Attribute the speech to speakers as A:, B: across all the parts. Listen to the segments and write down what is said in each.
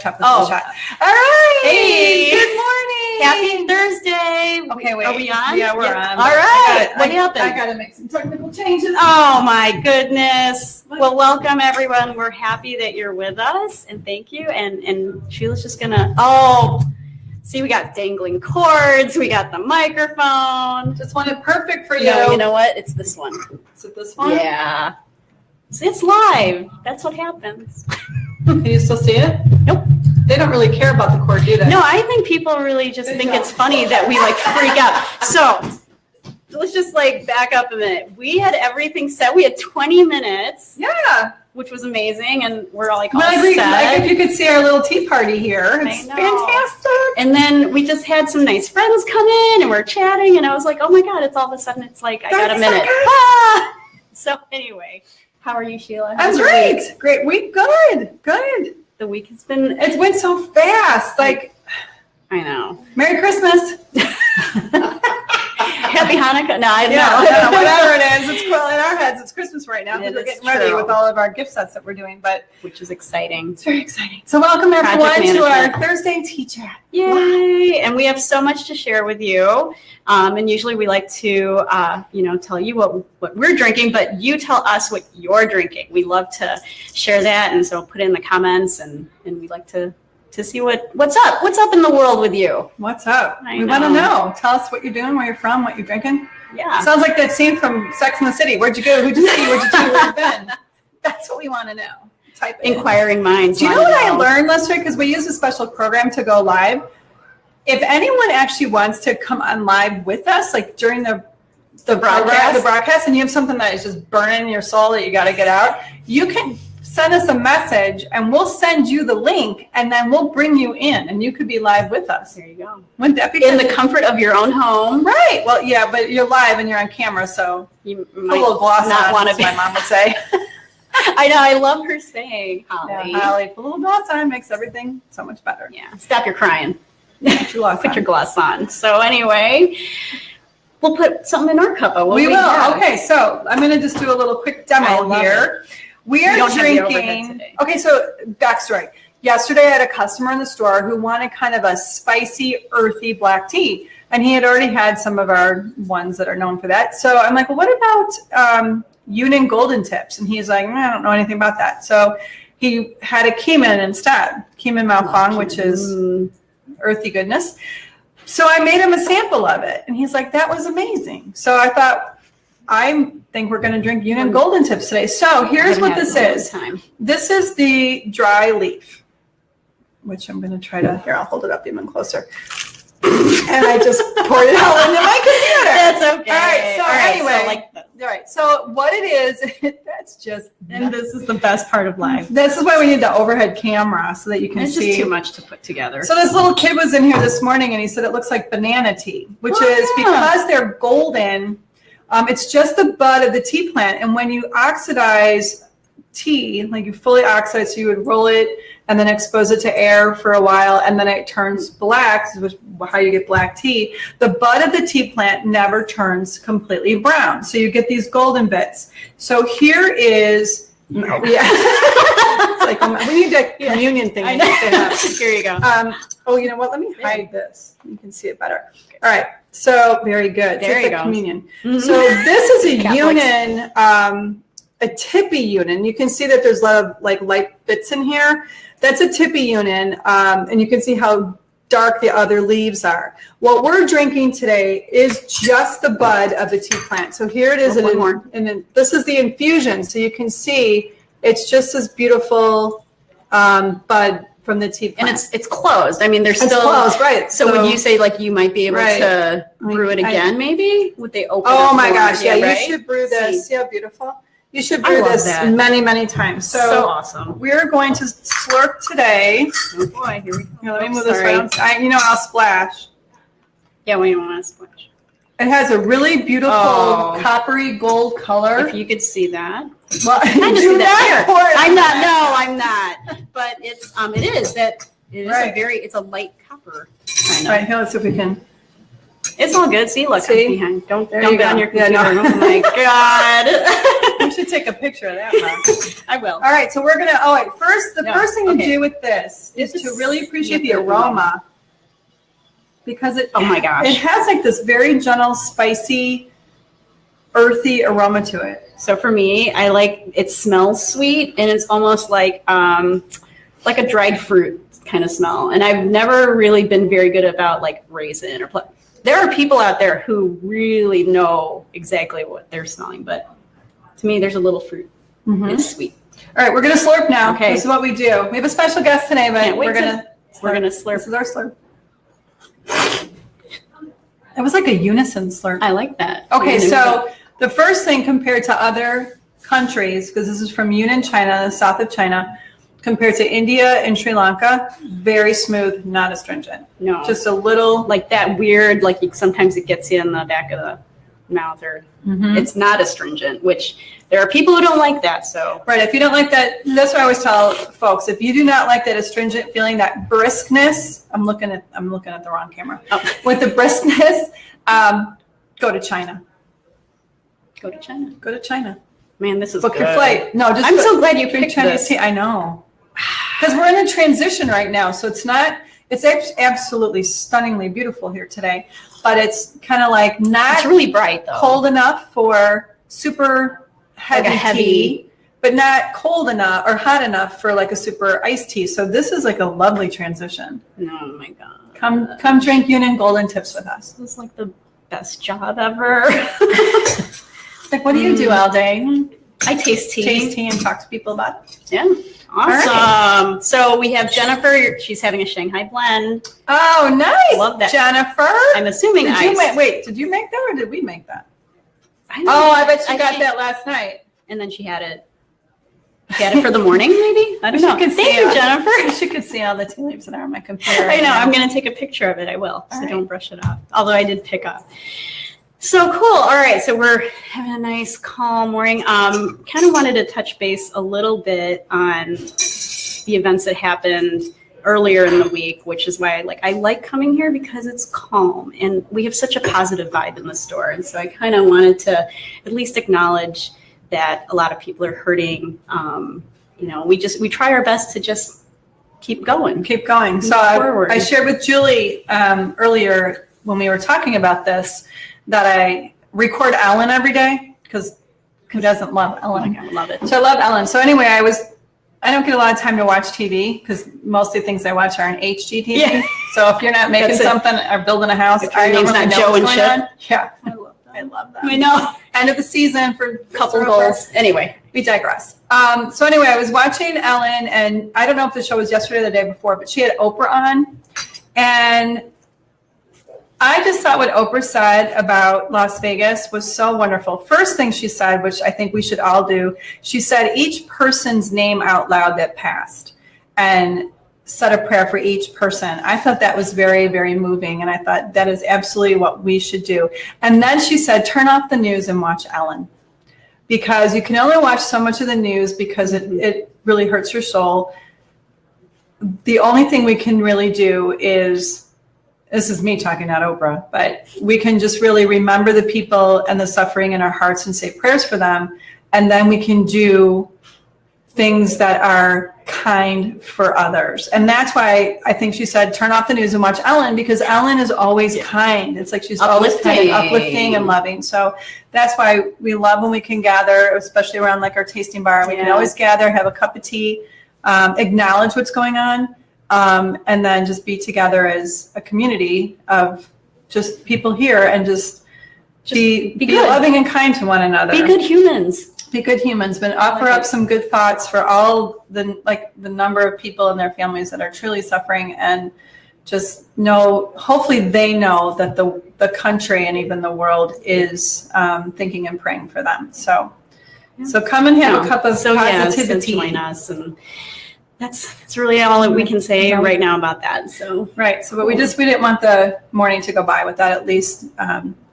A: Shot. All right.
B: Hey.
A: Good morning.
B: Happy Thursday.
A: Okay, wait.
B: Are we on?
A: Yeah, we're on.
B: All right. What happened?
A: I got to make some technical changes.
B: Oh, my goodness. Well, welcome, everyone. We're happy that you're with us, and thank you. And Sheila's just going to, see, we got dangling cords. We got the microphone.
A: Just wanted perfect for you.
B: No, you know what? It's this one.
A: Is it this one?
B: Yeah. It's live. That's what happens.
A: Can you still see it?
B: Nope.
A: They don't really care about the cord, do they?
B: No, I think people really just think it's funny that we freak out. So let's just back up a minute. We had everything set. We had 20 minutes.
A: Yeah.
B: Which was amazing, and we're all all
A: set. If you could see our little tea party here. It's fantastic.
B: And then we just had some nice friends come in, and we're chatting, and I was like, oh my God, it's all of a sudden, it's I got a minute. So anyway, how are you, Sheila?
A: I'm great. Great week. Good.
B: The week has been...
A: It went so fast.
B: I know.
A: Merry Christmas.
B: Happy Hanukkah. No, I
A: know. Whatever it is. It's cool. In our heads, it's Christmas right now.
B: We're
A: getting ready with all of our gift sets that we're doing, which is exciting. It's very exciting. So welcome everyone to our Thursday Tea Chat.
B: Yay! And we have so much to share with you. And usually we like to, tell you what we're drinking, but you tell us what you're drinking. We love to share that, and so put it in the comments, and we like to see what's up in the world with you.
A: What's up? We want to know. Tell us what you're doing, where you're from, what you're drinking.
B: Yeah.
A: Sounds like that scene from Sex and the City. Where'd you go? Who'd you see? Where'd you do? Where'd you been? That's what we want to know. Type it
B: Inquiring minds.
A: Do you know what I learned last week? Because we use a special program to go live. If anyone actually wants to come on live with us, during the broadcast, and you have something that is just burning in your soul that you got to get out, you can send us a message, and we'll send you the link, and then we'll bring you in, and you could be live with us.
B: There you go.
A: Wouldn't that be
B: in the comfort of your own home?
A: Right. Well, yeah, but you're live and you're on camera, so
B: you
A: might a little gloss
B: not want to
A: be. My mom would say.
B: I know. I love her saying, Holly.
A: Yeah, Holly, put a little gloss on makes everything so much better.
B: Yeah. Stop your crying.
A: Put your gloss
B: on. So anyway, we'll put something in our cuppa.
A: We will. Okay, so I'm going to just do a little quick demo here. We are drinking. Okay, so backstory. Yesterday, I had a customer in the store who wanted kind of a spicy, earthy black tea, and he had already had some of our ones that are known for that. So I'm like, well, what about Yunnan Golden Tips? And he's like, I don't know anything about that. So he had a Keeman instead, Keeman Malfong, which is earthy goodness. So I made him a sample of it, and he's like, that was amazing. So I thought, I think we're going to drink Yunnan Golden Tips today. So here's what this is. This is the dry leaf, which I'm going to try to, I'll hold it up even closer. And I just poured it all into my computer.
B: That's okay.
A: All right. So anyway, all right. So what it is, that's just,
B: and this is the best part of life.
A: This is why we need the overhead camera so that you can see.
B: It's just too much to put together.
A: So this little kid was in here this morning, and he said it looks like banana tea, which is because they're golden. It's just the bud of the tea plant. And when you oxidize tea, you fully oxidize, so you would roll it and then expose it to air for a while, and then it turns black, which is how you get black tea. The bud of the tea plant never turns completely brown. So you get these golden bits. So here is, we need a communion thing.
B: Here you go.
A: You know what? Let me hide this. You can see it better. All right. So very good.
B: There you go.
A: Communion. Mm-hmm. So this is a Yunnan, a tippy Yunnan. You can see that there's a lot of light bits in here. That's a tippy Yunnan, and you can see how dark the other leaves are. What we're drinking today is just the bud of the tea plant. So here it is, and this is the infusion. So you can see it's just this beautiful bud from the tea plant.
B: And it's closed. I mean, it's still
A: closed, right?
B: So would you say you might be able to brew it again? Maybe would they open?
A: Oh my gosh! Yeah, you should brew this. See how beautiful. You should brew this many, many times.
B: So awesome.
A: We're going to slurp today.
B: Oh boy, here we go.
A: Here, let me move this around. I'll splash.
B: Yeah, we don't want to splash.
A: It has a really beautiful coppery gold color.
B: If you could see that.
A: Well,
B: I'm not. But it is it's a light copper.
A: All right, here, let's see if we can.
B: It's all good. See, look, behind. Don't be on your computer.
A: Yeah, no.
B: Oh my God.
A: You should should take a picture of that, Mom.
B: I will.
A: All right, so we're gonna. First thing to do with this is to really appreciate the aroma, because it.
B: Oh my gosh!
A: It has like this very gentle, spicy, earthy aroma to it.
B: So for me, I like it smells sweet, and it's almost like a dried fruit kind of smell. And I've never really been very good about like raisin or there are people out there who really know exactly what they're smelling, but to me, there's a little fruit. Mm-hmm. It's sweet.
A: All right, we're gonna slurp now.
B: Okay,
A: this is what we do. We have a special guest today, but we're gonna
B: slurp.
A: This is our slurp. It was like a unison slurp.
B: I like that.
A: Okay, so the first thing compared to other countries, because this is from Yunnan, China, the south of China, compared to India and Sri Lanka, very smooth, not astringent.
B: No.
A: Just a little.
B: Like that weird, like sometimes it gets you in the back of the mouth, or it's not astringent, which there are people who don't like that. So
A: right, if you don't like that, that's what I always tell folks. If you do not like that astringent feeling, that briskness, I'm looking at the wrong camera. Oh. With the briskness, go to China.
B: Go to China.
A: Go to China.
B: Man, this is
A: book
B: good.
A: Your flight. No, just
B: I'm so glad you picked
A: Chinese
B: this.
A: tea. I know, because we're in a transition right now, so it's not. It's absolutely stunningly beautiful here today, but it's kind of like not.
B: It's really bright though.
A: Cold enough for super heavy tea, but not cold enough or hot enough for like a super iced tea. So this is like a lovely transition.
B: Oh my god!
A: Come drink Yunnan Golden Tips with us.
B: This is like the best job ever.
A: Like, what do you do all day?
B: I taste tea.
A: Taste tea and talk to people about it.
B: Yeah. Awesome. Right. So we have Jennifer. She's having a Shanghai blend.
A: Oh, nice.
B: Love that.
A: Jennifer.
B: I'm assuming
A: did you make that or did we make that? I bet she got that last night.
B: And then she had it for the morning, maybe? I don't know. Thank you, Jennifer.
A: She could see all the tea leaves that are on my computer.
B: I know. I'm going to take a picture of it. I will. So don't brush it off. Although I did pick up. So cool. All right. So we're having a nice calm morning. Kind of wanted to touch base a little bit on the events that happened earlier in the week, which is why I like coming here, because it's calm and we have such a positive vibe in the store. And so I kind of wanted to at least acknowledge that a lot of people are hurting. We try our best to just keep going.
A: So I shared with Julie earlier when we were talking about this, that I record Ellen every day, because who doesn't love Ellen?
B: I love it.
A: So I love Ellen. So anyway, I don't get a lot of time to watch TV, because most of the things I watch are in HGTV. Yeah. So if you're not making something or building a house,
B: I don't really know what's going on.
A: Yeah, I love that.
B: I know.
A: End of the season for
B: a couple goals. Anyway,
A: we digress. So anyway, I was watching Ellen, and I don't know if the show was yesterday or the day before, but she had Oprah on, and I just thought what Oprah said about Las Vegas was so wonderful. First thing she said, which I think we should all do, she said each person's name out loud that passed and said a prayer for each person. I thought that was very, very moving, and I thought that is absolutely what we should do. And then she said, turn off the news and watch Ellen, because you can only watch so much of the news, because it really hurts your soul. The only thing we can really do is, this is me talking, not Oprah, but we can just really remember the people and the suffering in our hearts and say prayers for them. And then we can do things that are kind for others. And that's why I think she said, turn off the news and watch Ellen, because Ellen is always kind. It's like she's always kind, uplifting and loving. So that's why we love when we can gather, especially around like our tasting bar. We can always gather, have a cup of tea, acknowledge what's going on. And then just be together as a community of just people here, and just be loving and kind to one another.
B: Be good humans.
A: But offer up some good thoughts for all the number of people and their families that are truly suffering, and just know, hopefully they know that the country and even the world is thinking and praying for them. So come and have a cup of positivity.
B: Join us, and that's really all that we can say right now about that. So
A: but we didn't want the morning to go by without at least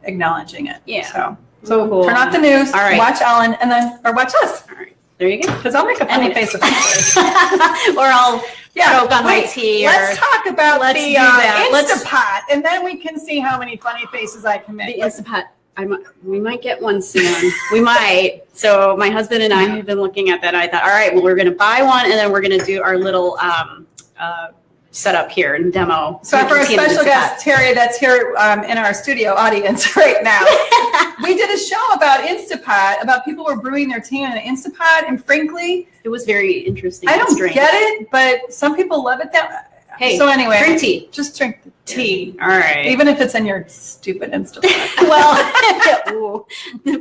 A: acknowledging it.
B: Yeah.
A: So cool. Turn off the news, watch Ellen, or watch us.
B: All right. There you go.
A: Because I'll make a funny face of it.
B: Or I'll choke on my tea.
A: Let's talk about the Instapot, and then we can see how many funny faces I can make.
B: The Instapot. we might get one soon. We might. So my husband and I have been looking at that. I thought, all right, well, we're going to buy one, and then we're going to do our little setup here and demo.
A: So for our special guest, Teri, that's here in our studio audience right now, we did a show about Instapot, about people who were brewing their tea in an Instapot, and frankly,
B: it was very interesting.
A: I don't get it, but some people love it that.
B: Hey,
A: so anyway,
B: drink tea.
A: Just drink the tea.
B: All right.
A: Even if it's in your stupid Instapot.
B: Well,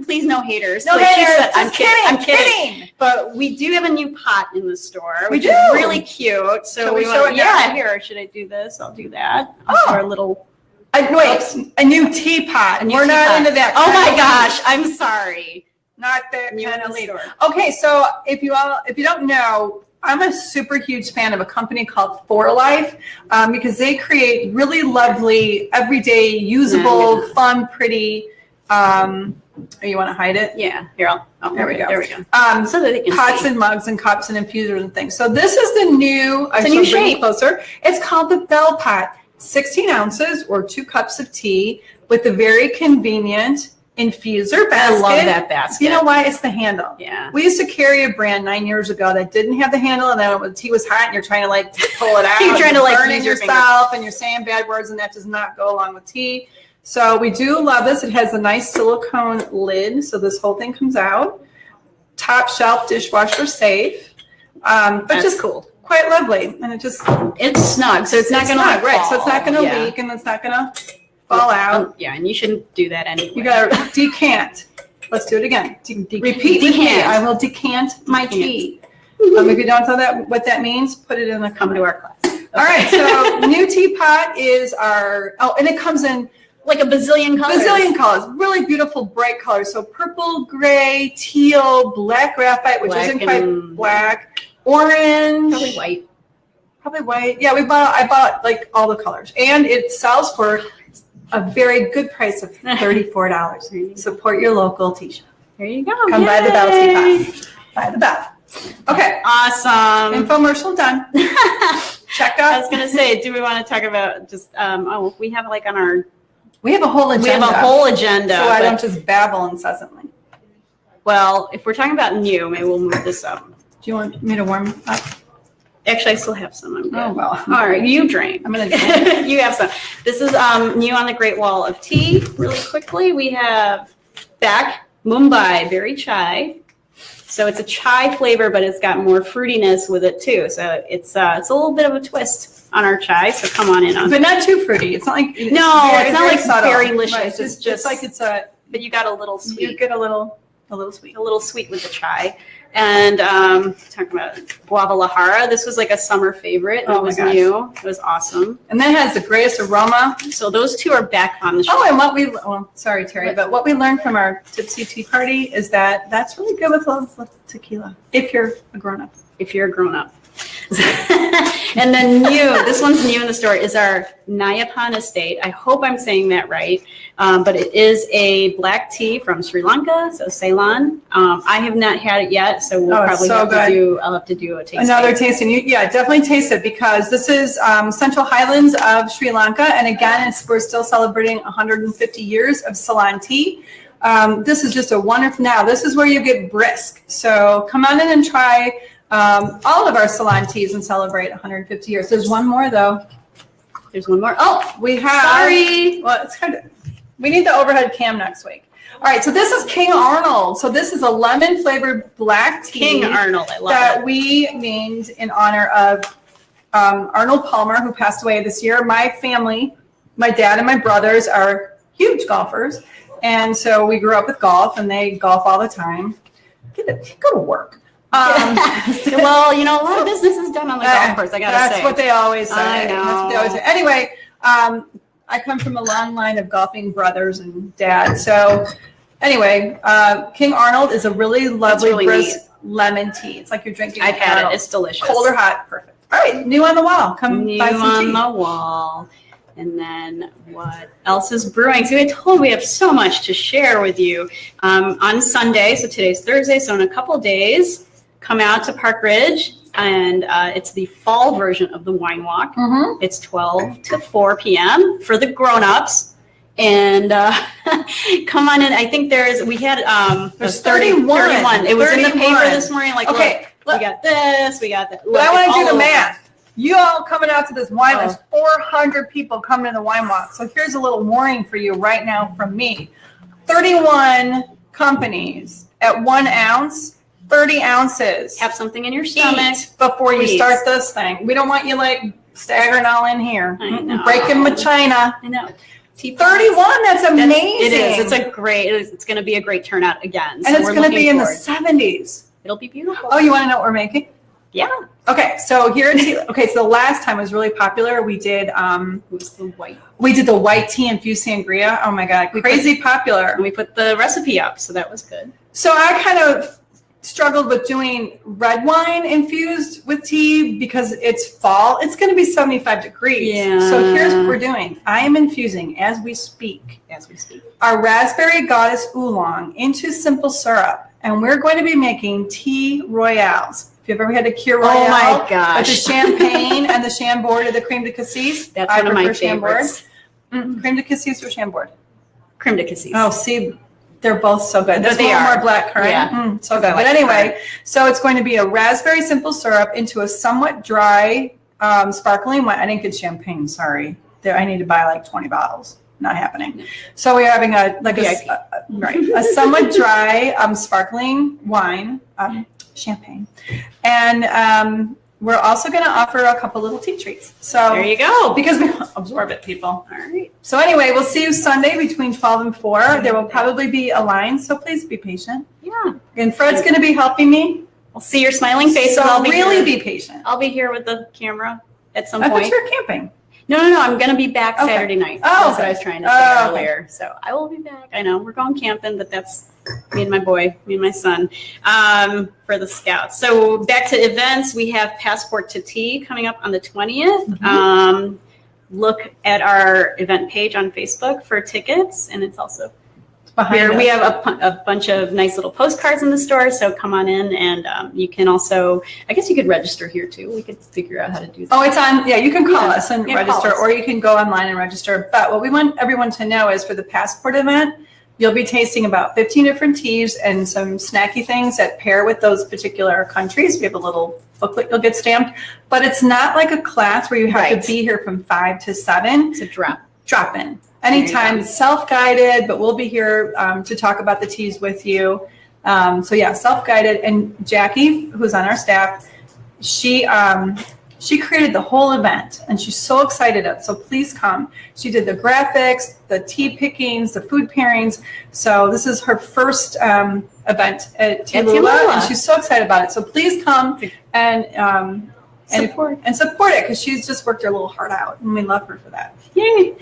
B: please no haters.
A: No
B: like
A: haters.
B: I'm kidding. I'm kidding.
A: kidding.
B: But we do have a new pot in the store, which
A: is
B: really cute. So
A: we show it now?
B: Yeah, here. Should I do this? I'll do that. Our little.
A: A new teapot. We're not into that.
B: Oh my gosh! I'm sorry.
A: Not that kind of leader. Okay, so if you don't know, I'm a super huge fan of a company called For Life because they create really lovely, everyday, usable, fun, pretty. You want to hide it?
B: Yeah. Here,
A: there we go.
B: There we go.
A: So that they can pots and mugs and cups and infusers and things. So this is the new.
B: It's a new shape.
A: Closer. It's called the Bell Pot. 16 ounces or 2 cups of tea with a very convenient infuser basket.
B: I love that basket.
A: You know why? It's the handle.
B: Yeah.
A: We used to carry a brand 9 years ago that didn't have the handle, and then when the tea was hot and you're trying to like pull it out.
B: You're trying to like
A: burn it yourself and you're saying bad words, and that does not go along with tea. So we do love this. It has a nice silicone lid, so this whole thing comes out. Top shelf, dishwasher safe. But
B: that's
A: just
B: cool.
A: Quite lovely, and
B: it's snug, so it's not going to
A: right. So it's not going to leak, and it's not going to fall out.
B: Yeah, and you shouldn't do that anyway.
A: You got to decant. Let's do it again. Repeat.
B: Decant.
A: I will decant my tea. If you don't know what that means, put it in the
B: come to our class. Okay.
A: All right. So new teapot is our. Oh, and it comes in
B: like a bazillion colors.
A: Really beautiful, bright colors. So purple, gray, teal, black graphite, which isn't quite black. Orange, probably white. Yeah, I bought like all the colors, and it sells for a very good price of $34. Support your local tea shop.
B: There you go.
A: Come buy the Bell teapot. Buy the Bell. Okay,
B: awesome.
A: Infomercial done. Check out.
B: I was gonna say, do we want to talk about just? We have like on our.
A: We have a whole agenda.
B: We have a whole agenda.
A: So I don't just babble incessantly.
B: Well, if we're talking about new, maybe we'll move this up.
A: Do you want me to warm up?
B: Actually, I still have some. I'm good.
A: Oh, well.
B: All right, you drink.
A: I'm going to drink.
B: You have some. This is new on the Great Wall of Tea. Really quickly, we have back Mumbai Berry Chai. So it's a chai flavor, but it's got more fruitiness with it too. So it's a little bit of a twist on our chai. So come on in.
A: But not too fruity. It's not like
B: it's not like
A: subtle.
B: Very delicious.
A: Right. It's just like it's a.
B: But you got a little sweet.
A: You get a little sweet.
B: A little sweet with the chai. And talking about guava lahara. This was like a summer favorite. It was new. It was awesome.
A: And then it has the greatest aroma.
B: So those two are back on the show.
A: Oh, and sorry, Teri, but what we learned from our Tipsy Tea Party is that that's really good with tequila if you're a grown-up.
B: If you're a grown-up. And then this one's new in the store, is our Nayapan estate. I hope I'm saying that right. But it is a black tea from Sri Lanka, so Ceylon. I have not had it yet, so I'll have to do a tasting.
A: Another tasting. Yeah, definitely taste it because this is Central Highlands of Sri Lanka. And again, we're still celebrating 150 years of Ceylon tea. This is just a wonderful, now this is where you get brisk. So come on in and try all of our Ceylon teas and celebrate 150 years. There's one more though.
B: There's one more. Oh,
A: we have.
B: Sorry.
A: Well, we need the overhead cam next week. All right, so this is King Arnold. So this is a lemon flavored black tea.
B: King Arnold, I love
A: that we named in honor of Arnold Palmer, who passed away this year. My family, my dad and my brothers are huge golfers, and so we grew up with golf, and they golf all the time. Go to work.
B: Well, a lot of business is done on the golf course, I gotta say.
A: That's what they always say.
B: I know.
A: That's what they always say. Anyway, I come from a long line of golfing brothers and dads. So anyway, King Arnold is a really lovely, brisk lemon tea. It's like you're drinking.
B: I've had it. It's delicious.
A: Cold or hot, perfect. All right, new on the wall. Come buy some tea.
B: New on the wall. And then what else is brewing? So I told we have so much to share with you on Sunday. So today's Thursday. So in a couple days, come out to Park Ridge, and it's the fall version of the Wine Walk. Mm-hmm. It's 12 to 4 p.m. for the grown-ups. And come on in. I think there's 31. It was 31. In the paper this morning. Like, okay, look, we got this, we got that.
A: But I want to do the math. You all coming out to this wine, there's 400 people coming to the wine walk. So here's a little warning for you right now from me. 31 companies at 1 ounce, 30 ounces.
B: Have something in your stomach
A: before you start this thing. We don't want you like staggering all in here.
B: I know.
A: Breaking my china.
B: I know.
A: 31, that's amazing.
B: It is. It's going to be a great turnout again.
A: And it's going to be in the 70s.
B: It'll be beautiful.
A: Oh, you want to know what we're making?
B: Yeah.
A: Okay, so here at so the last time was really popular. We did We did the white tea infused sangria. Oh my God, crazy popular.
B: And we put the recipe up, so that was good.
A: So I kind of struggled with doing red wine infused with tea because it's fall. It's going to be 75 degrees.
B: Yeah.
A: So here's what we're doing. I am infusing as we speak our raspberry goddess oolong into simple syrup, and we're going to be making tea royales. If you've ever had a Kir Royale,
B: oh my gosh,
A: with the champagne and the Chambord or the creme de cassis,
B: that's one of my favorites.
A: Creme de cassis or Chambord?
B: Creme de cassis.
A: Oh, see, they're both so good. There's a little more blackcurrant.
B: Yeah.
A: So good. But anyway, so it's going to be a raspberry simple syrup into a somewhat dry sparkling wine. I didn't get champagne, sorry. I need to buy like 20 bottles. Not happening. So we're having a somewhat dry sparkling wine, champagne. And we're also going to offer a couple little tea treats. So
B: there you go.
A: Because we absorb it, people.
B: All right.
A: So anyway, we'll see you Sunday between 12 and 4. There will probably be a line, so please be patient.
B: Yeah.
A: And Fred's going to be helping me.
B: I'll see your smiling face.
A: So
B: and I'll
A: be patient.
B: I'll be here with the camera at some
A: I
B: point.
A: thought you were camping.
B: No. I'm going to be back Saturday night. That's what I was trying to say earlier. So I will be back. I know we're going camping, but that's me and my son, for the Scouts. So back to events, we have Passport to Tea coming up on the 20th. Mm-hmm. Look at our event page on Facebook for tickets, and it's also here. We have a bunch of nice little postcards in the store, so come on in, and you can also, I guess you could register here too. We could figure out how to do that.
A: Oh, it's on, you can call us and register, or you can go online and register. But what we want everyone to know is for the Passport event, you'll be tasting about 15 different teas and some snacky things that pair with those particular countries. We have a little booklet you'll get stamped, but it's not like a class where you have to be here from 5 to 7.
B: It's a drop
A: in. Anytime. It's self-guided, but we'll be here to talk about the teas with you. Self-guided. And Jackie, who's on our staff, she created the whole event, and she's so excited. So please come. She did the graphics, the tea pickings, the food pairings. So this is her first event at TeaLula, and she's so excited about it. So please come and support it, because she's just worked her little heart out, and we love her for that.
B: Yay!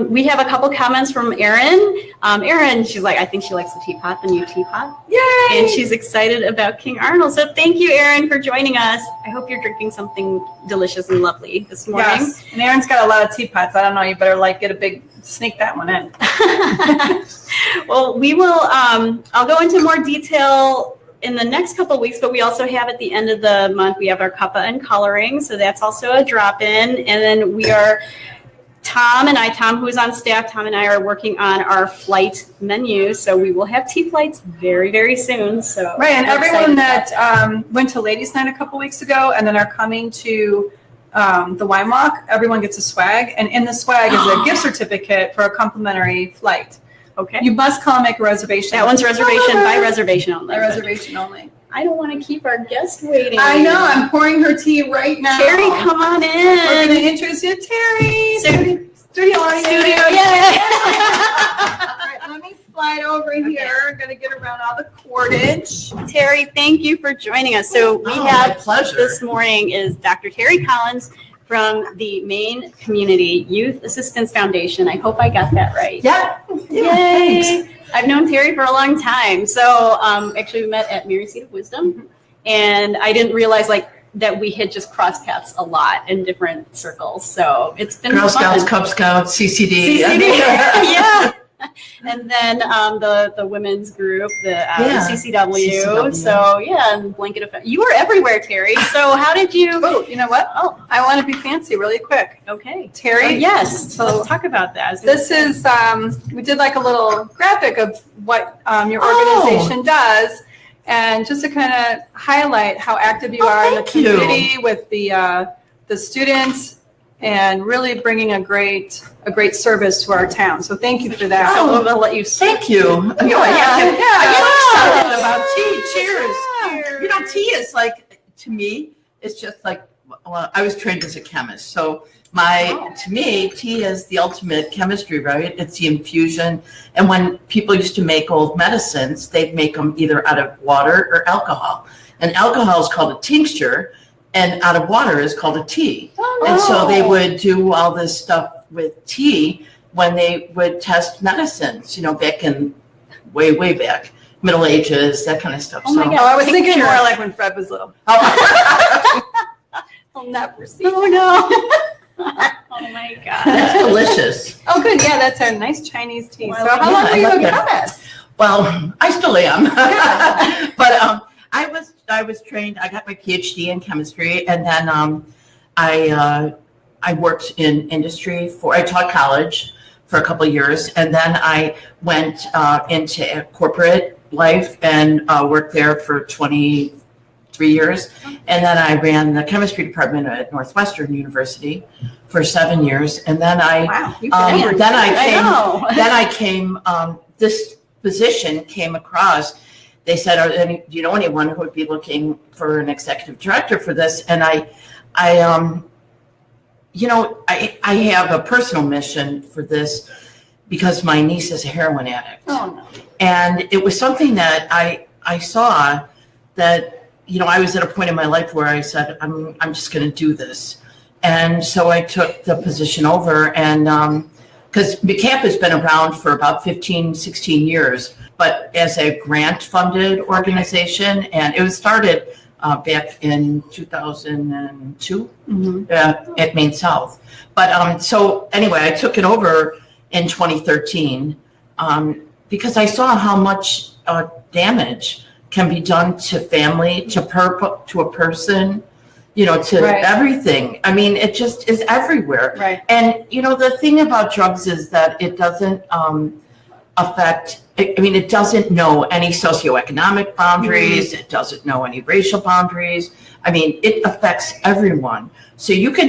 B: We have a couple comments from Erin. Erin, she's like, I think she likes the teapot, the new teapot.
A: Yay!
B: And she's excited about King Arnold. So thank you, Erin, for joining us. I hope you're drinking something delicious and lovely this morning. Yes.
A: And Erin's got a lot of teapots. I don't know. You better sneak that one in.
B: Well, we will. I'll go into more detail in the next couple of weeks, but we also have at the end of the month, we have our cuppa and coloring. So that's also a drop-in. And then we are, Tom, who's on staff, Tom and I are working on our flight menu. So we will have tea flights very, very soon. So
A: right, and everyone that went to Ladies Night a couple weeks ago and then are coming to the wine walk, everyone gets a swag. And in the swag is a gift certificate for a complimentary flight.
B: Okay.
A: You must call and make a reservation.
B: That one's reservation by reservation only.
A: By reservation only.
B: I don't want to keep our guest waiting.
A: I know. I'm pouring her tea right now.
B: Teri, come on in.
A: We're going to introduce you to Teri. Studio audience.
B: Yay.
A: All right, let me slide over here. I'm going to get around all the cordage.
B: Teri, thank you for joining us. So we have this morning is Dr. Teri Collins from the Maine Community Youth Assistance Foundation. I hope I got that right.
A: Yeah.
B: Yay. Thanks. I've known Teri for a long time. So actually we met at Mary Seat of Wisdom, and I didn't realize that we had just crossed paths a lot in different circles. So it's been
C: Girl Scouts, Cub Scouts, CCD.
B: Yeah. And then the women's group, the CCW.
C: CCW.
B: So and blanket effect. You were everywhere, Teri. So how did you?
A: Oh, you know what? Oh, I want to be fancy really quick.
B: Okay,
A: Teri.
B: Yes.
A: So
B: let's talk about that.
A: This is we did like a little graphic of what your organization does, and just to kind of highlight how active you are in the community with the students. And really bringing a great service to our town. So thank you for that.
B: So we'll let you.
C: Thank you. I get excited about tea. Cheers. You know, tea is like, to me, it's just like, well, I was trained as a chemist. So to me, tea is the ultimate chemistry, right? It's the infusion. And when people used to make old medicines, they'd make them either out of water or alcohol. And alcohol is called a tincture. And out of water is called a tea. And so they would do all this stuff with tea when they would test medicines, back in way back, Middle Ages, that kind of stuff.
B: Oh my God.
A: I was thinking more like when Fred was little.
B: I'll never see. Oh no. Oh my God.
C: That's delicious.
A: Oh good, yeah, that's our nice Chinese tea.
B: Well,
A: so how long were you a chemist?
C: Well, I still am. But I was trained. I got my PhD in chemistry, and then I worked in industry I taught college for a couple of years, and then I went into corporate life and worked there for 23 years, and then I ran the chemistry department at Northwestern University for 7 years, and then this position came across. They said, do you know anyone who would be looking for an executive director for this? And I have a personal mission for this because my niece is a heroin addict.
B: Oh, no.
C: And it was something that I saw that, I was at a point in my life where I said, I'm just going to do this. And so I took the position over, and because MCYAF has been around for about 15, 16 years, but as a grant-funded organization, and it was started back in 2002 at Maine South. But so anyway, I took it over in 2013 because I saw how much damage can be done to family, to a person, to everything. I mean, it just is everywhere.
A: Right.
C: And, the thing about drugs is that it doesn't affect, it doesn't know any socioeconomic boundaries. It doesn't know any racial boundaries. I mean, it affects everyone. So you can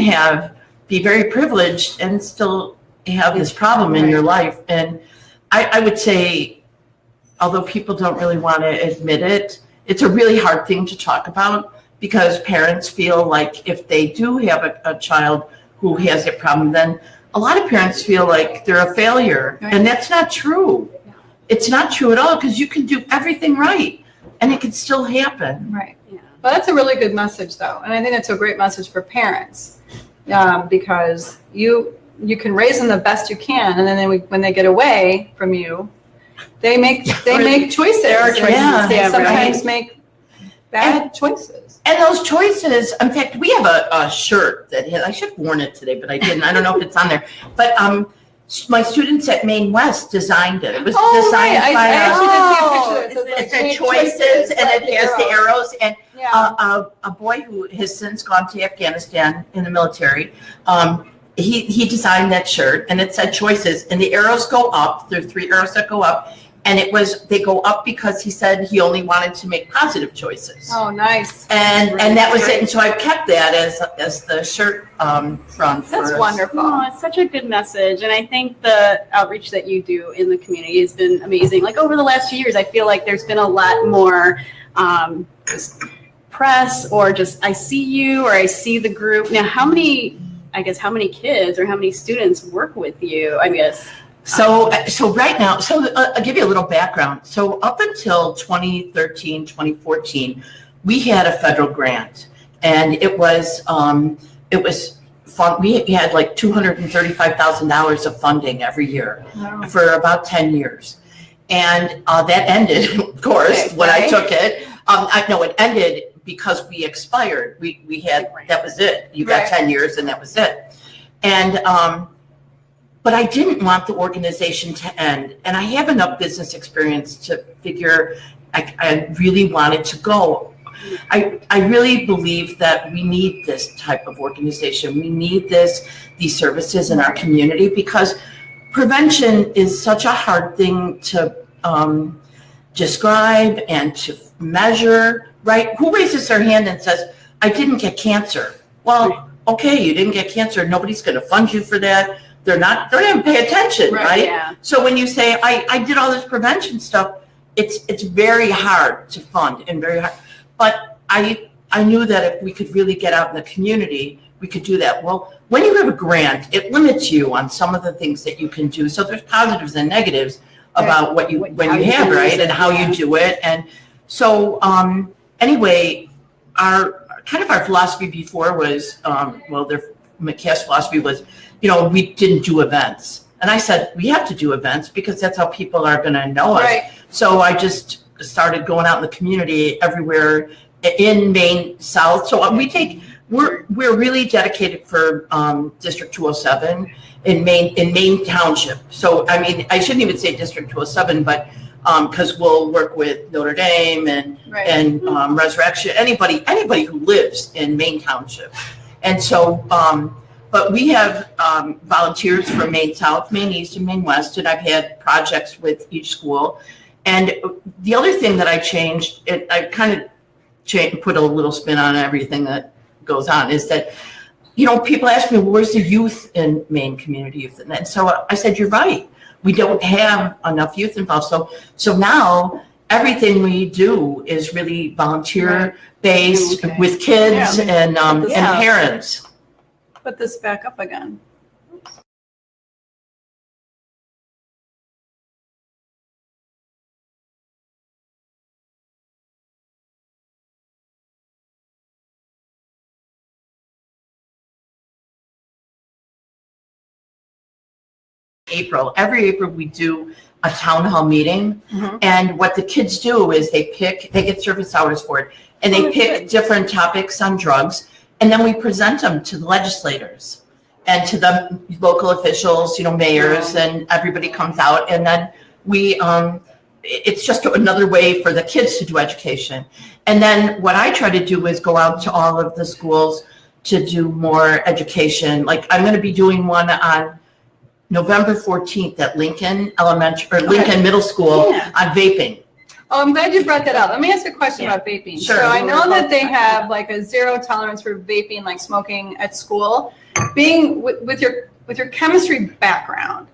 C: be very privileged and still have this problem in your life. And I would say, although people don't really want to admit it, it's a really hard thing to talk about because parents feel like if they do have a child who has a problem, then a lot of parents feel like they're a failure. Right. And that's not true. It's not true at all because you can do everything right and it can still happen.
A: Right. Yeah. Well, that's a really good message, though. And I think that's a great message for parents because you can raise them the best you can. And then when they get away from you, they make choices. There are choices. They sometimes make bad choices.
C: And those choices, in fact, we have a shirt that I should have worn it today, but I didn't. I don't know if it's on there. But my students at Maine West designed it. It was designed by
A: I actually did see a picture.
C: It said choices, and it has the arrows. And a boy who has since gone to Afghanistan in the military, he designed that shirt, and it said choices, and the arrows go up. There are 3 arrows that go up. And they go up because he said he only wanted to make positive choices.
A: Oh, nice.
C: And that was it. And so I've kept that as the shirt front.
A: That's wonderful.
B: Oh, it's such a good message. And I think the outreach that you do in the community has been amazing. Like over the last few years, I feel like there's been a lot more just press or just I see you or I see the group. Now, how many kids or how many students work with you, I guess?
C: So right now, I'll give you a little background. So up until 2013, 2014, we had a federal grant, and it was fun. We had like $235,000 of funding every year for about 10 years, and that ended, of course, when I took it. It ended because we expired. We had that was it. You got 10 years, and that was it. And but I didn't want the organization to end. And I have enough business experience to figure I really wanted to go. I really believe that we need this type of organization. We need these services in our community, because prevention is such a hard thing to describe and to measure, right? Who raises their hand and says, I didn't get cancer? Well, okay, you didn't get cancer. Nobody's going to fund you for that. They're not going to pay attention, right?
B: Yeah.
C: So when you say, I did all this prevention stuff, it's very hard to fund and very hard. But I knew that if we could really get out in the community, we could do that. Well, when you have a grant, it limits you on some of the things that you can do. So there's positives and negatives about when you have, right, and how you do it. And so anyway, our philosophy before was, MCYAF's philosophy was, we didn't do events. And I said, we have to do events because that's how people are going to know us. Right. So I just started going out in the community everywhere in Maine South. So we're really dedicated for District 207 in Maine Township. So I mean, I shouldn't even say District 207, but because we'll work with Notre Dame and Resurrection, anybody who lives in Maine Township. And so, but we have volunteers from Maine South, Maine East, and Maine West, and I've had projects with each school. And the other thing that I changed, I kind of put a little spin on everything that goes on, is that, people ask me, well, where's the youth in Maine Community Youth? And so I said, you're right. We don't have enough youth involved. So now everything we do is really volunteer-based with kids and parents.
A: Put this back up again.
C: Every April we do a town hall meeting, and what the kids do is they get service hours for it, and they pick different topics on drugs, and then we present them to the legislators and to the local officials, mayors, and everybody comes out, and then we it's just another way for the kids to do education. And then what I try to do is go out to all of the schools to do more education. Like I'm going to be doing one on November 14th at Lincoln Middle School on vaping.
A: Oh, I'm glad you brought that up. Let me ask a question about vaping.
C: Sure.
A: So I know that they have like a zero tolerance for vaping, like smoking at school. Being with your chemistry background,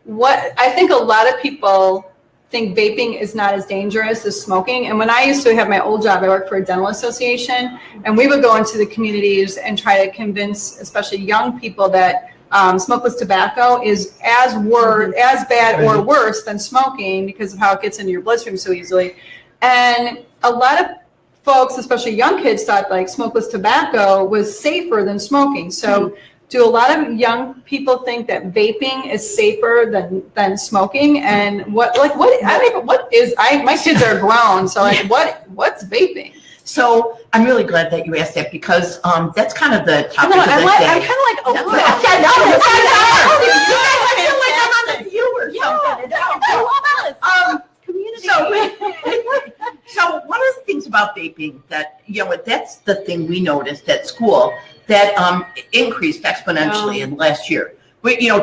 A: what I think a lot of people think vaping is not as dangerous as smoking. And when I used to have my old job, I worked for a dental association, and we would go into the communities and try to convince, especially young people, that smokeless tobacco is as bad or worse than smoking because of how it gets into your bloodstream so easily. And a lot of folks, especially young kids, thought like smokeless tobacco was safer than smoking. So do a lot of young people think that vaping is safer than smoking? And my kids are grown, so like what's vaping?
C: So I'm really glad that you asked that, because that's kind of the topic of the day.
A: I'm kind of like, I feel like I'm on the view or something. I love us. Community.
C: So one of the things about vaping that, that's the thing we noticed at school that increased exponentially in last year.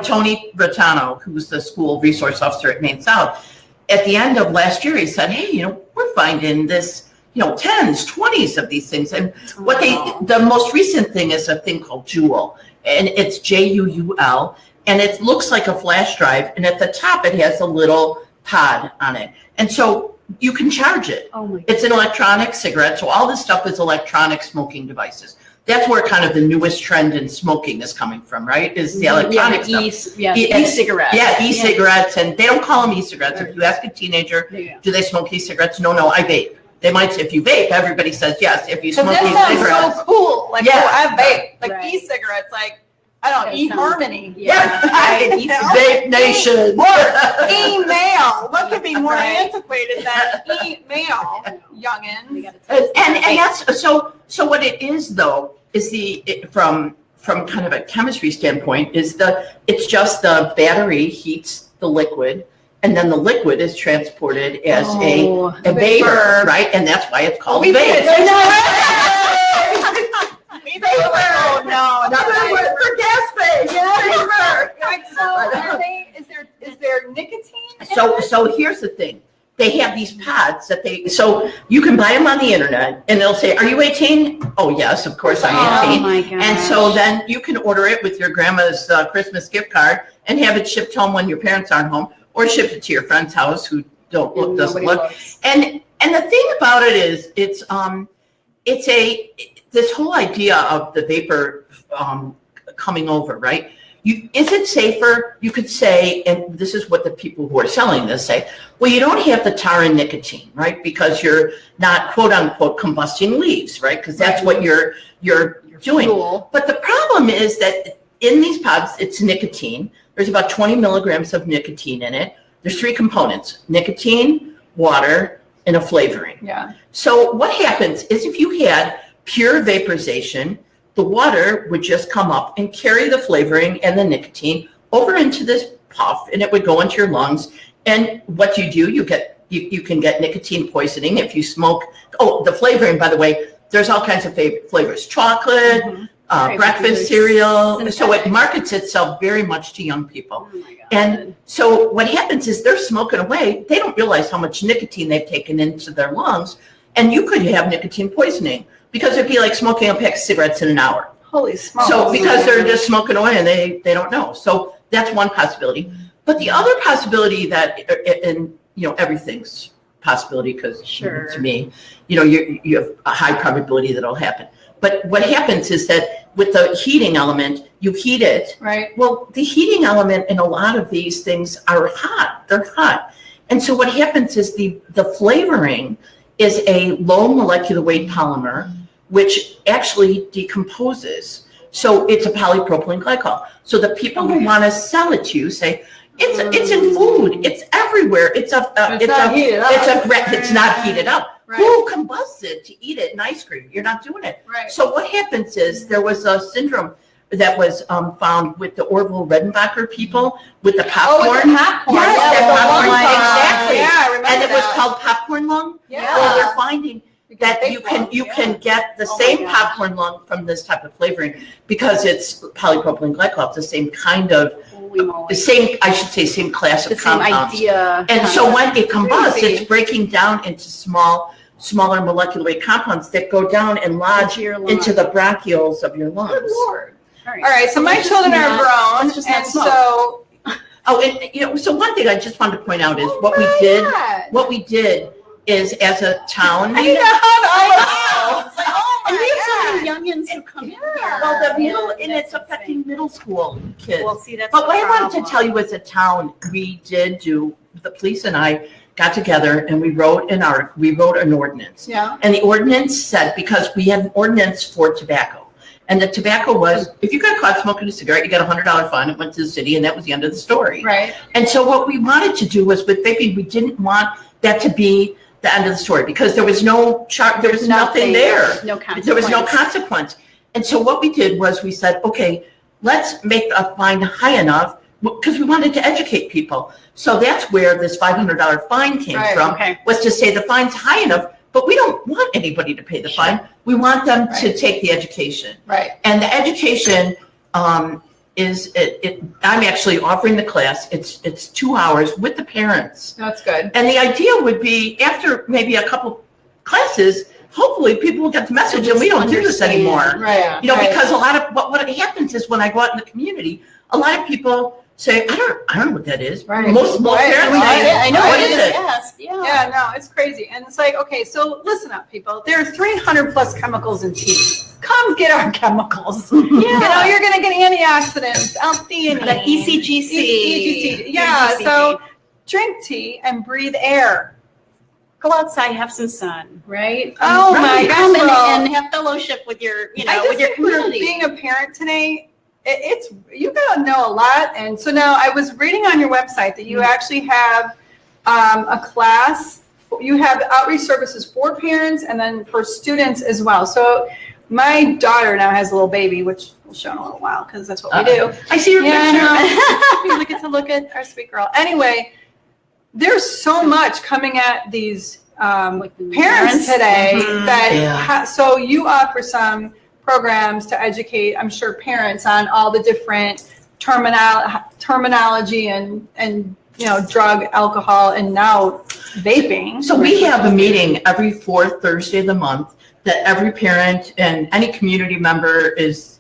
C: Tony Bertano, who's the school resource officer at Maine South, at the end of last year, he said, hey, we're finding this, 10s, 20s of these things. And the most recent thing is a thing called Juul, and it's JUUL, and it looks like a flash drive. And at the top, it has a little pod on it. And so you can charge it. Oh my God. It's an electronic cigarette. So all this stuff is electronic smoking devices. That's where kind of the newest trend in smoking is coming from, right? Is the electronic stuff.
B: E-cigarettes.
C: Yeah, e-cigarettes. And they don't call them e-cigarettes. If you ask a teenager, do they smoke e-cigarettes? No, I vape. They might say, if you vape, everybody says yes. If you smoke e-cigarettes.
A: That sounds so cool. Like, I vape. Like e-cigarettes, like, I don't know, e-harmony.
C: Vape Nation.
A: Email. What could be more antiquated than email, youngin?
C: And that's, so what it is, though, is from from kind of a chemistry standpoint is it's just the battery heats the liquid, and then the liquid is transported as a vapor, right? And that's why it's called vapor.
A: Oh no! Another word for gas phase. Yeah. Is there nicotine?
C: So here's the thing. They have these pods so you can buy them on the internet, and they'll say, "Are you 18?" Oh yes, of course I'm 18.
B: Oh my gosh.
C: And so then you can order it with your grandma's Christmas gift card and have it shipped home when your parents aren't home, or ship it to your friend's house who doesn't look. And the thing about it is, it's this whole idea of the vapor coming over, right? Is it safer? You could say, and this is what the people who are selling this say, well, you don't have the tar and nicotine, right? Because you're not, quote unquote, combusting leaves, right? Because that's what you're doing.
A: Fuel.
C: But the problem is that in these pods, it's nicotine. There's about 20 milligrams of nicotine in it. There's 3 components: nicotine, water, and a flavoring.
A: Yeah.
C: So what happens is if you had pure vaporization, the water would just come up and carry the flavoring and the nicotine over into this puff, and it would go into your lungs. And what you do, you can get nicotine poisoning if you smoke. Oh, the flavoring, by the way, there's all kinds of flavors: chocolate, breakfast cereal. So it markets itself very much to young people.
B: Oh my God.
C: And so what happens is they're smoking away. They don't realize how much nicotine they've taken into their lungs, and you could have nicotine poisoning. Because it'd be like smoking a pack of cigarettes in an hour.
A: Holy smokes.
C: So because they're just smoking away and they don't know. So that's one possibility. But the other possibility that, and everything's possibility, because to me, you have a high probability that it'll happen. But what happens is that with the heating element, you heat it.
A: Right.
C: Well, the heating element in a lot of these things are hot. They're hot. And so what happens is the flavoring is a low molecular weight polymer, which actually decomposes. So it's a polypropylene glycol. So the people who want to sell it to you say, it's in food, it's everywhere. It's not heated up.
A: Right.
C: Who combusts it to eat it in ice cream? You're not doing it.
A: Right.
C: So what happens is there was a syndrome that was found with the Orville Redenbacher people with the popcorn.
A: Oh, with the popcorn.
C: Yes, the popcorn. Exactly.
A: Yeah, I remember
C: and it was
A: that.
C: called popcorn lung.
A: Yeah.
C: Well, they're finding that you can get the same popcorn lung from this type of flavoring because it's polypropylene glycol. It's the same kind of same class of compounds.
B: Same idea.
C: And so when it combusts, it's breaking down into smaller molecular weight compounds that go down and lodge into the bronchioles of your lungs.
A: Good Lord. All right, so my children are grown, and so.
C: Oh, and so one thing I just wanted to point out is what we did is as a town.
A: I know.
B: And we have so many youngins who come here.
C: Well, and it's affecting middle school kids.
B: Well, see, that's
C: but what I wanted to tell you as a town, we did do, the police and I got together and we wrote an ordinance.
A: Yeah.
C: And the ordinance said, because we had an ordinance for tobacco. And the tobacco was, if you got caught smoking a cigarette, you got a $100 fine. It went to the city, and that was the end of the story.
A: Right.
C: And so what we wanted to do was with vaping, we didn't want that to be the end of the story because there was there was nothing there.
B: No consequence.
C: There was no consequence. And so what we did was we said, okay, let's make a fine high enough because we wanted to educate people. So that's where this $500 fine came from, was to say the fine's high enough. But we don't want anybody to pay the fine. We want them to take the education.
A: Right.
C: And the education is I'm actually offering the class. It's 2 hours with the parents.
A: That's good.
C: And the idea would be after maybe a couple classes, hopefully people will get the message and we don't do this anymore.
A: Right.
C: Because a lot of what happens is when I go out in the community, a lot of people say, I don't know what that is.
A: Right.
C: Most parents say,
B: I know
C: what is it?
A: Yeah, no, it's crazy. And it's like, okay, so listen up, people. There are 300 plus chemicals in tea. Come get our chemicals. You're going to get antioxidants, L-theanine.
B: Like ECGC.
A: Yeah, so drink tea and breathe air.
B: Go outside, have some sun, right?
A: Oh my gosh.
B: And have fellowship with your,
A: with your community. Being a parent today, it's you gotta know a lot. And so now I was reading on your website that you actually have a class. You have outreach services for parents and then for students as well. So my daughter now has a little baby, which we'll show in a little while because that's what we do.
C: I see your picture.
A: We get to look at our sweet girl. Anyway, there's so much coming at these parents today that so you offer some programs to educate, I'm sure, parents on all the different terminology and drug, alcohol, and now vaping.
C: So we have a meeting every fourth Thursday of the month that every parent and any community member is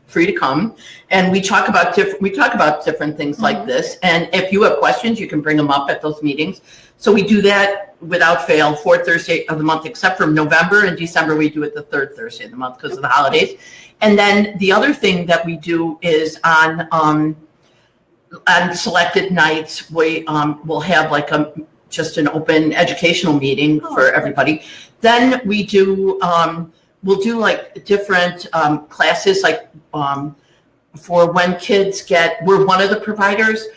C: free to come, and we talk about different things like this. And if you have questions, you can bring them up at those meetings. So we do that without fail, fourth Thursday of the month, except for November and December, we do it the third Thursday of the month because of the holidays. And then the other thing that we do is on selected nights, we will have like just an open educational meeting for everybody. Then we do, we'll do like different classes, like for when kids we're one of the providers,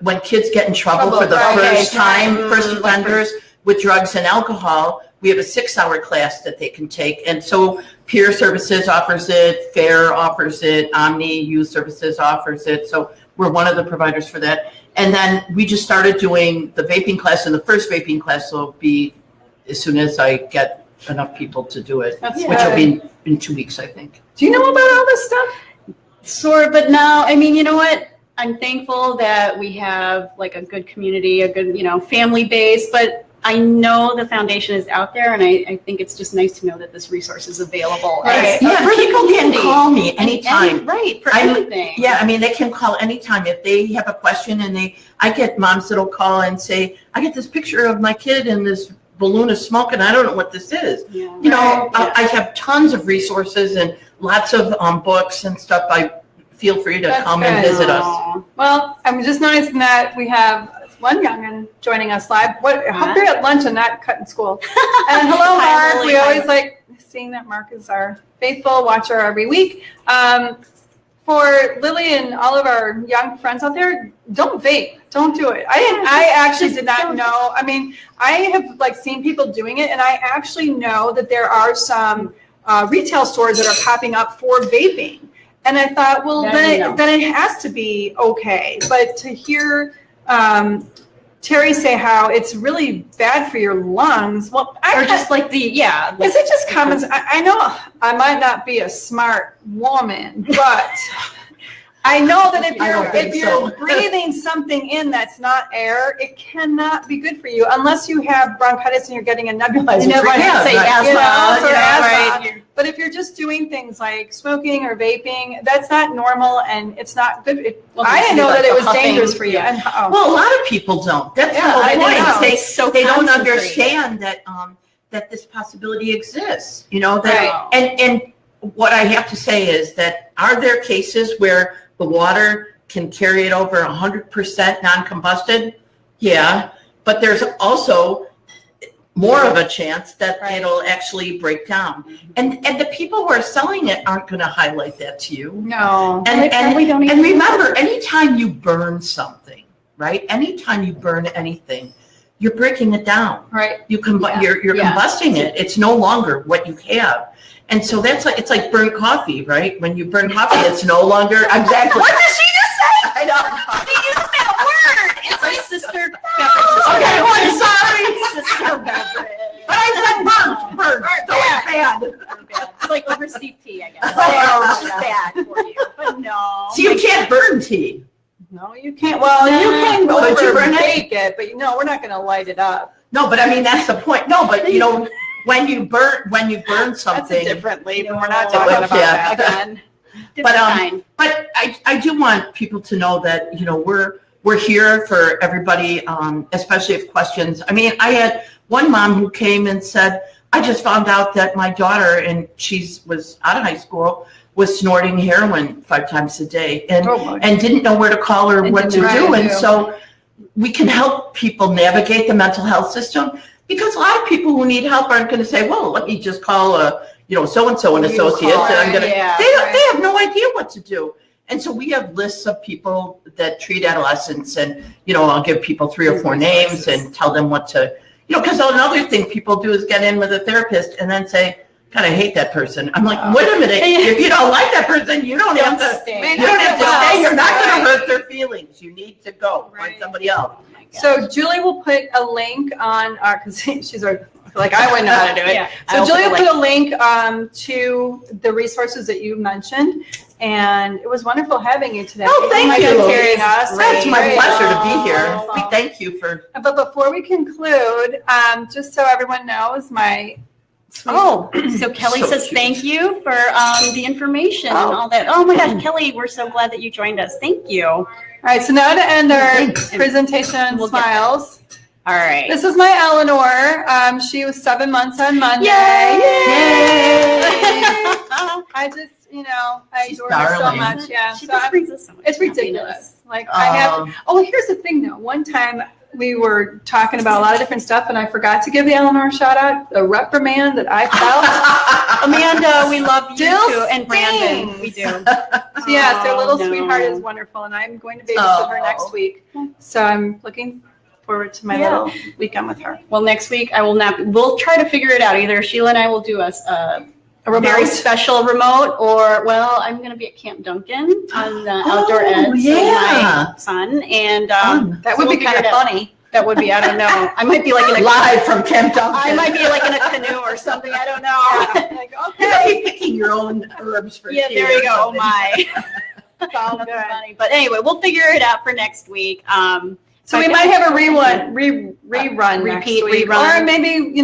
C: when kids get in trouble for the first time, first offenders with drugs and alcohol, we have a 6-hour class that they can take. And so Peer Services offers it, FAIR offers it, Omni Youth Services offers it. So we're one of the providers for that. And then we just started doing the vaping class, and the first vaping class will be as soon as I get enough people to do it, which will be in 2 weeks, I think.
A: Do you know about all this stuff?
B: Sort of, but no, I mean, you know what? I'm thankful that we have like a good community, a good, family base, but I know the foundation is out there, and I think it's just nice to know that this resource is available.
C: Right. People can call me anytime.
B: For anything.
C: Yeah, I mean, they can call anytime if they have a question, and I get moms that'll call and say, I get this picture of my kid and this balloon of smoke, and I don't know what this is. I have tons of resources and lots of books and stuff. Feel free to come and visit us.
A: Well, I'm just noticing that we have one young'un joining us live. I hope you're at lunch and not cutting school. And hello, Mark.
B: Lily.
A: We always like seeing that Mark is our faithful watcher every week. For Lily and all of our young friends out there, don't vape. Don't do it. I actually did not know. I mean, I have seen people doing it, and I actually know that there are some retail stores that are popping up for vaping. And I thought, well, then it has to be okay. But to hear Teri say how it's really bad for your lungs, well,
B: is it
A: just common? I know I might not be a smart woman, but I know that if you're breathing something in that's not air, it cannot be good for you unless you have bronchitis and you're getting a nebulizer. Asthma. But if you're just doing things like smoking or vaping, that's not normal and it's not good. I didn't know that it was dangerous for you.
C: Well, a lot of people don't. That's the whole point. They don't understand that this possibility exists. And what I have to say is that are there cases where the water can carry it over 100% non-combusted? Yeah, but there's also more of a chance that it'll actually break down. And the people who are selling it aren't going to highlight that to you.
A: No.
C: And remember, anytime you burn something, right? Anytime you burn anything, you're breaking it down.
A: Right.
C: You're combusting it. It's no longer what you have. And so it's like burnt coffee, right? When you burn coffee, it's no longer exactly.
A: What did she just say?
C: I know.
A: She used that word.
B: It's my sister.
C: Okay, I'm sorry.
B: Sister beverage.
C: But I said burnt. So it's bad.
B: It's like oversteeped tea, I guess. It's just bad for you. But no.
C: So you can't burn tea.
A: No, you can't. Well, you can bake it, but we're not going to light it up.
C: No, but I mean that's the point. No, but when you burn something,
A: that's a different leaf, and we're not talking about that again.
C: But I do want people to know that we're here for everybody, especially if questions. I mean, I had one mom who came and said, I just found out that my daughter, and she was out of high school, was snorting heroin 5 times a day and didn't know where to call or what to do. And so we can help people navigate the mental health system, because a lot of people who need help aren't going to say, well, let me just call so-and-so an associate. And they have no idea what to do. And so we have lists of people that treat adolescents, and, I'll give people 3 or 4 names and tell them what to, because another thing people do is get in with a therapist and then say, God, I hate that person. I'm like, wait a minute. If you don't like that person, you don't have to stay. You don't have to stay. You're not going to hurt their feelings. You need to go find somebody else.
A: So Julie will put a link on our, because she's our, like I wouldn't know how to do it. Yeah, so Julie will put a link to the resources that you mentioned. And it was wonderful having you today.
C: Oh, thank you.
A: Carrying us.
C: That's my pleasure to be here. We thank you for.
A: But before we conclude, just so everyone knows,
B: so Kelly says cute. Thank you for the information and all that. Oh my gosh, Kelly, we're so glad that you joined us. Thank you. All
A: right, so now to end our presentation, smiles.
B: All right.
A: This is my Eleanor. She was 7 months on Monday.
B: Yay!
A: I just, I adore her so much. Yeah,
B: she just brings us so much.
A: It's ridiculous. Like I have. Oh, here's the thing though. One time we were talking about a lot of different stuff, and I forgot to give the Eleanor a shout out. The reprimand that I felt.
B: Amanda, we love you too, and Brandon, we do.
A: So yes, their little sweetheart is wonderful, and I'm going to babysit her next week. So I'm looking forward to my little weekend with her.
B: Well, next week I will not. We'll try to figure it out. Either Sheila and I will do a very special remote, or I'm going to be at Camp Duncan on the outdoor edge with my son, and
A: that would be kind of funny.
B: That would be. I don't know. I might be like in a
C: live from Camp Duncan.
B: I might be like in a canoe or something. I don't know.
C: Like, okay, you'll be picking your own herbs for tea.
B: There you go. Oh my. It's all good. Funny. But anyway, we'll figure it out for next week.
A: So we might have a rerun
B: repeat,
A: next week. Or maybe,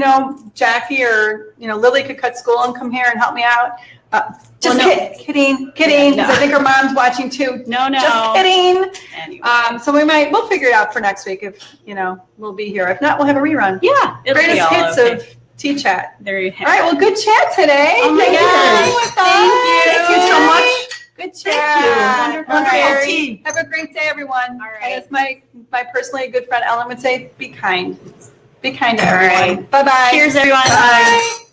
A: Jackie or, Lily could cut school and come here and help me out. Kidding. Because I think her mom's watching too.
B: No.
A: Just kidding.
B: Anyway.
A: So we'll figure it out for next week if, we'll be here. If not, we'll have a rerun.
B: Yeah.
A: Greatest hits of Tea Chat.
B: There you have
A: it. All right. Well, good chat today.
B: Oh my gosh.
A: Thank you so much. Good chat.
B: Thank you.
A: Wonderful. Have a great day, everyone.
B: All right.
A: And as my personally good friend Ellen would say, be kind. Be kind to everyone. Bye-bye.
B: Cheers, everyone.
A: Bye.